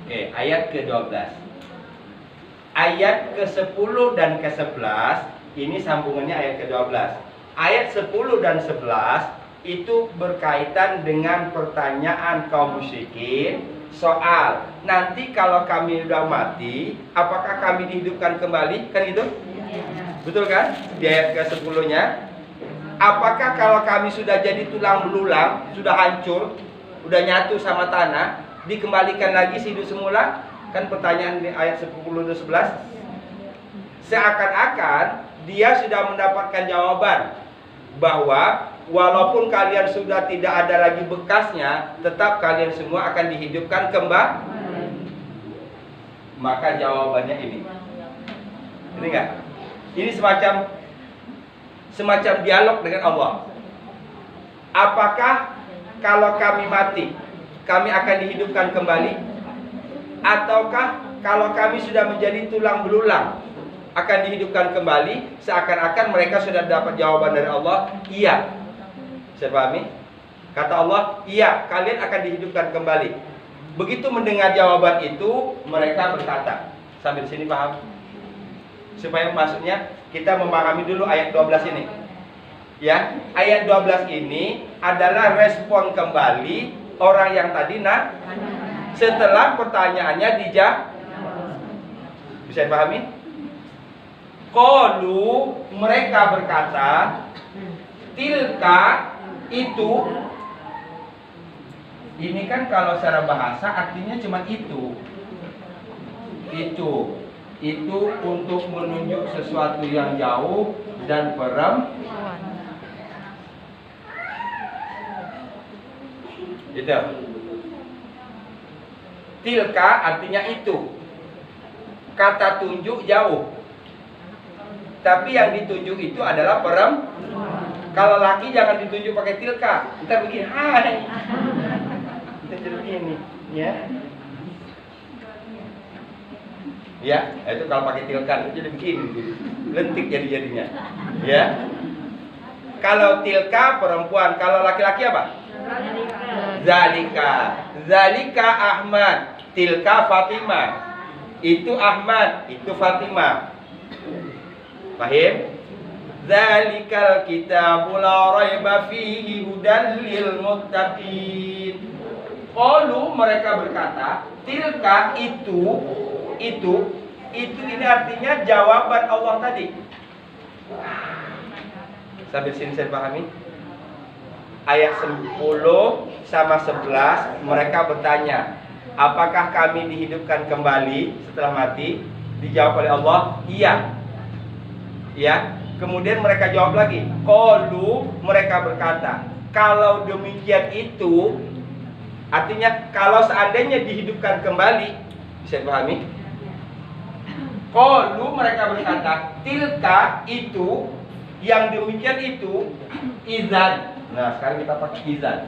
Oke, ayat ke-12. Ayat ke-10 dan ke-11 ini sambungannya ayat ke-12. Ayat 10 dan 11 itu berkaitan dengan pertanyaan kaum musyrikin soal nanti kalau kami sudah mati, apakah kami dihidupkan kembali? Kan itu? Betul kan? Di ayat ke-10-nya. Apakah kalau kami sudah jadi tulang belulang, sudah hancur, sudah nyatu sama tanah, dikembalikan lagi hidup semula? Kan pertanyaan di ayat 10 dan 11. Seakan-akan dia sudah mendapatkan jawaban bahwa walaupun kalian sudah tidak ada lagi bekasnya, tetap kalian semua akan dihidupkan kembali. Maka jawabannya ini. Ini enggak? Ini semacam dialog dengan Allah. Apakah kalau kami mati, kami akan dihidupkan kembali? Ataukah kalau kami sudah menjadi tulang belulang, akan dihidupkan kembali? Seakan-akan mereka sudah dapat jawaban dari Allah, iya. Saya pahami? Kata Allah, iya, kalian akan dihidupkan kembali. Begitu mendengar jawaban itu, mereka berkata, sampai di sini paham? Supaya maksudnya kita memahami dulu ayat 12 ini. Ya, ayat 12 ini adalah respon kembali orang yang tadi setelah pertanyaannya dijawab. Bisa dipahami? Qalu, mereka berkata, tilka itu. Ini kan kalau secara bahasa artinya cuma itu. Itu untuk menunjuk sesuatu yang jauh dan perempuan. Gitu. Tilka artinya itu. Kata tunjuk jauh. Tapi yang ditunjuk itu adalah perempuan. Kalau laki jangan ditunjuk pakai tilka. Kita begini, hai. Kita jadi begini, ya. Ya, itu kalau pakai tilkan itu jadi begini, lentik jadinya. Ya. Kalau tilka perempuan, kalau laki-laki apa? Zalika Ahmad, tilka Fatimah. Itu Ahmad, itu Fatimah. Paham? Zalikal kitabul la raiba fihi hudan lil muttaqin. Qalu, mereka berkata, tilka itu ini artinya jawaban Allah tadi. Sampai sini saya pahami? Ayat 10 sama 11 mereka bertanya, apakah kami dihidupkan kembali setelah mati? Dijawab oleh Allah, iya. Ya. Kemudian mereka jawab lagi, qalu, mereka berkata, kalau demikian itu artinya kalau seandainya dihidupkan kembali, bisa dipahami? Qalu, mereka berkata, tilka itu, yang demikian itu, izan. Nah, sekarang kita pakai izan.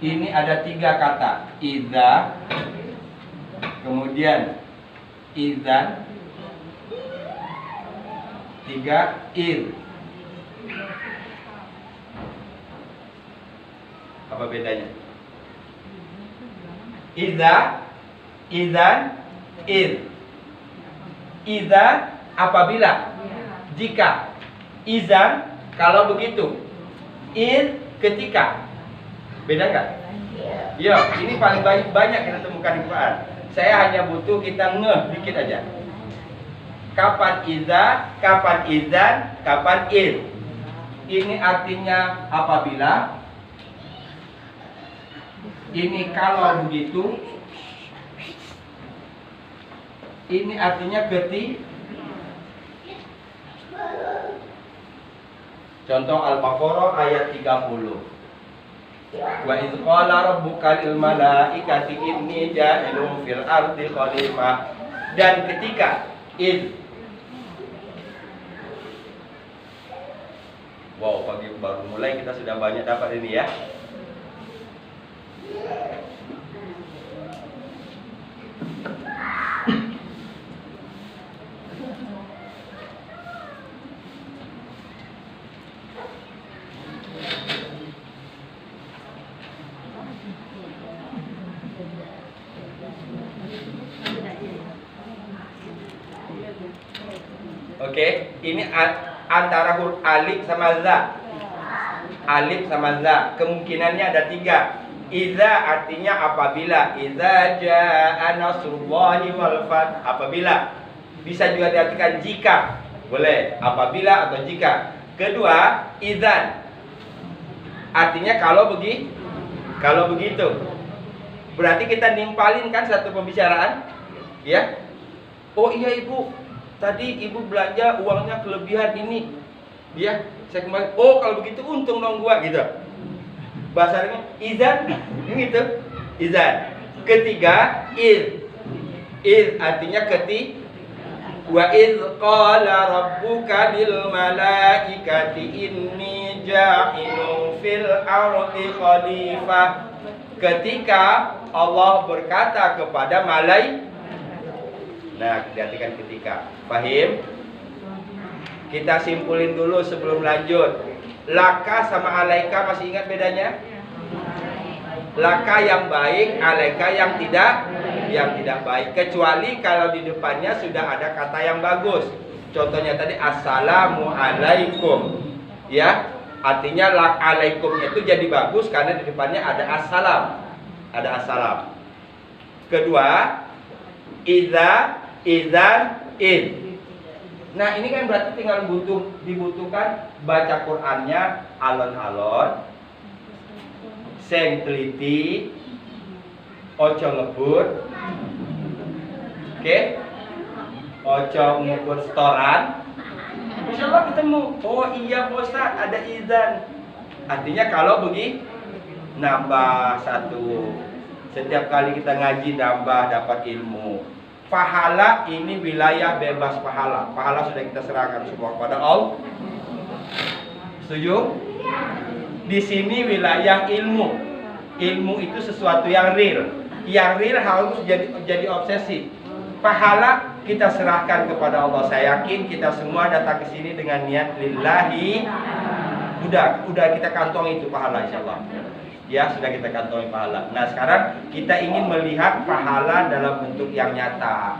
Ini ada 3 kata, iza, kemudian izan, 3 ir. Apa bedanya? Iza, izan, ir. Iza apabila, jika. Izan kalau begitu. Ir ketika. Beda nggak? Ya, ini paling banyak kita temukan di Quran. Saya hanya butuh kita ngeh dikit aja. Kapan iza, kapan izan, kapan ir. Ini artinya apabila. Ini kalau begitu. Ini artinya ketika. Contoh Al-Baqarah ayat 30. Wa idz qala rabbuka lil malaikati inni ja'ilun fil ardi khalifah. Dan ketika wow, pagi baru mulai kita sudah banyak dapat ini ya. Oke, ini antara huruf alif sama za. Alif sama za. Kemungkinannya ada 3. Iza artinya apabila. Iza jaa nasrullahi wal fath. Apabila. Bisa juga diartikan jika. Boleh. Apabila atau jika. Kedua, idzan. Artinya kalau begitu. Berarti kita nimpalin kan satu pembicaraan. Ya. Oh iya ibu, tadi ibu belanja uangnya kelebihan ini. Ya, saya kembali. Oh kalau begitu untung dong gua gitu. Bahasanya izan, gitu. Izan. Ketiga, iz artinya wa iz qala rabbuka lil malaikati inni ja'ilun fil ardi khalifah. Ketika Allah berkata kepada malaikat. Nah, perhatikan ketika. Paham? Kita simpulin dulu sebelum lanjut. Laka sama alaika masih ingat bedanya? Laka yang baik, alaika yang tidak baik. Kecuali kalau di depannya sudah ada kata yang bagus. Contohnya tadi assalamu alaikum. Ya, artinya alaikumnya itu jadi bagus karena di depannya ada assalam. Ada assalam. Kedua, izan, in. Nah ini kan berarti tinggal dibutuhkan baca Qur'annya alon-alon, sing teliti, ojo ngebut, oke, ojo ngukur setoran. Insya Allah ketemu. Oh iya Pak Ustaz, ada izan. Artinya kalau nambah satu. Setiap kali kita ngaji nambah dapat ilmu. Pahala ini wilayah bebas pahala. Pahala sudah kita serahkan semua kepada Allah. Setuju? Di sini wilayah ilmu. Ilmu itu sesuatu yang real. Yang real harus jadi obsesi. Pahala kita serahkan kepada Allah. Saya yakin kita semua datang ke sini dengan niat lillahi. Udah kita kantong itu pahala insyaallah. Ya, sudah kita kantongi pahala. Nah, sekarang kita ingin melihat pahala dalam bentuk yang nyata.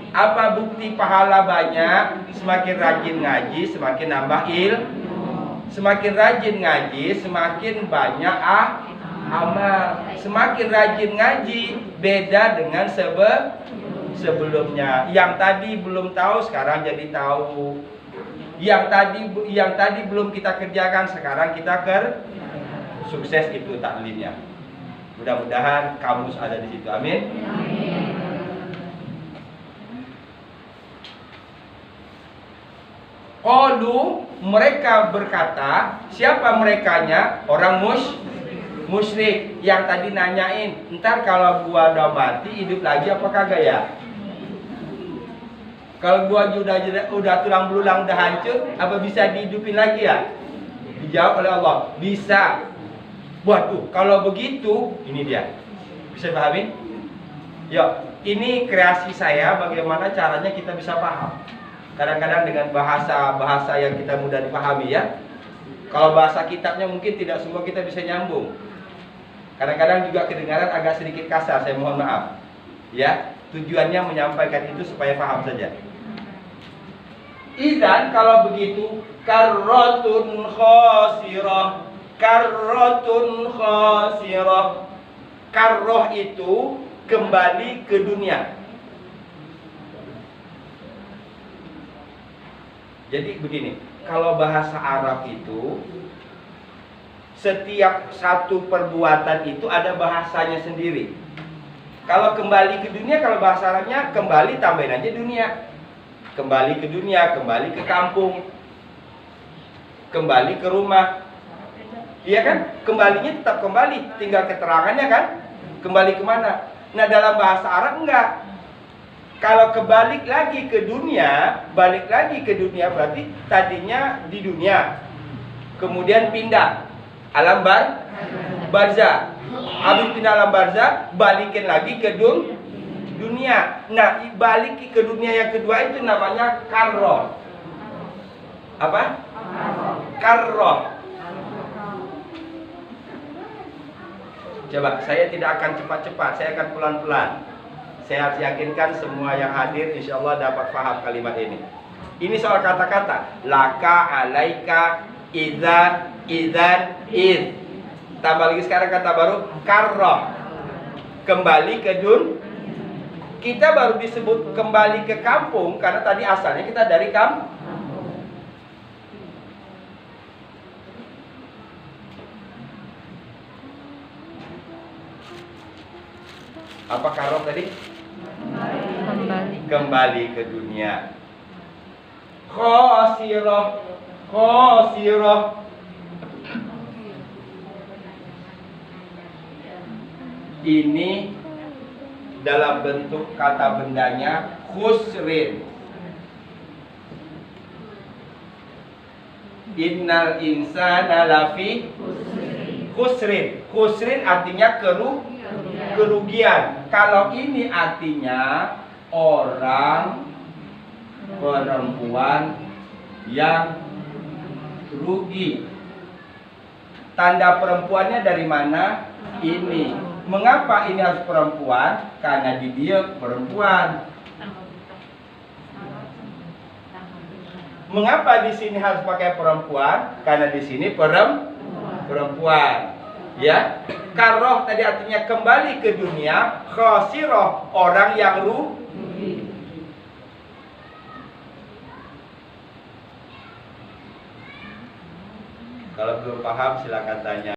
Apa bukti pahala banyak? Semakin rajin ngaji, semakin nambah Semakin rajin ngaji, semakin banyak amal. Semakin rajin ngaji, beda dengan sebelumnya. Yang tadi belum tahu, sekarang jadi tahu. Yang tadi belum kita kerjakan, sekarang kita sukses itu taklimnya. Mudah-mudahan kamus ada di situ. Amin. Qalu, mereka berkata, siapa merekanya? Orang musyrik yang tadi nanyain, ntar kalau gua udah mati hidup lagi apa kagak ya? Kalau gua udah tulang belulang udah hancur, apa bisa dihidupin lagi ya? Dijawab oleh Allah, bisa. Waduh, kalau begitu, ini dia. Bisa pahami? Yuk, ini kreasi saya, bagaimana caranya kita bisa paham. Kadang-kadang dengan bahasa yang kita mudah dipahami ya. Kalau bahasa kitabnya mungkin tidak semua kita bisa nyambung. Kadang-kadang juga kedengaran agak sedikit kasar, saya mohon maaf. Ya, tujuannya menyampaikan itu supaya paham saja. Idzan kalau begitu, karratun khasirah. Karratun khasirah. Karroh itu kembali ke dunia. Jadi begini, kalau bahasa Arab itu setiap satu perbuatan itu ada bahasanya sendiri. Kalau kembali ke dunia, kalau bahasa Arabnya kembali tambahin aja dunia. Kembali ke dunia, kembali ke kampung, kembali ke rumah. Iya kan? Kembalinya tetap kembali, tinggal keterangannya kan? Kembali kemana? Nah dalam bahasa Arab enggak. Kalau kebalik lagi ke dunia, balik lagi ke dunia berarti tadinya di dunia, kemudian pindah alam barzah. Habis pindah alam barzah, balikin lagi ke dunia. Nah, balik ke dunia yang kedua itu namanya karroh. Apa? Karroh. Coba, saya tidak akan cepat-cepat, saya akan pelan-pelan. Saya harus yakinkan semua yang hadir insya Allah dapat paham kalimat ini. Ini soal kata-kata. Laka, alaika, idzan, id. Tambah lagi sekarang kata baru karroh. Kembali ke kita baru disebut kembali ke kampung karena tadi asalnya kita dari kampung. Apa karroh tadi? Kembali ke dunia. Khosiroh. Ini dalam bentuk kata bendanya khusrin. Innal insana lafi khusrin. Khusrin artinya kerugian. Kalau ini artinya orang perempuan yang rugi. Tanda perempuannya dari mana? Ini. Mengapa ini harus perempuan? Karena di dia perempuan. Mengapa di sini harus pakai perempuan? Karena di sini perempuan. Ya, karroh tadi artinya kembali ke dunia. Khosiroh orang yang rugi. Kalau belum paham silakan tanya.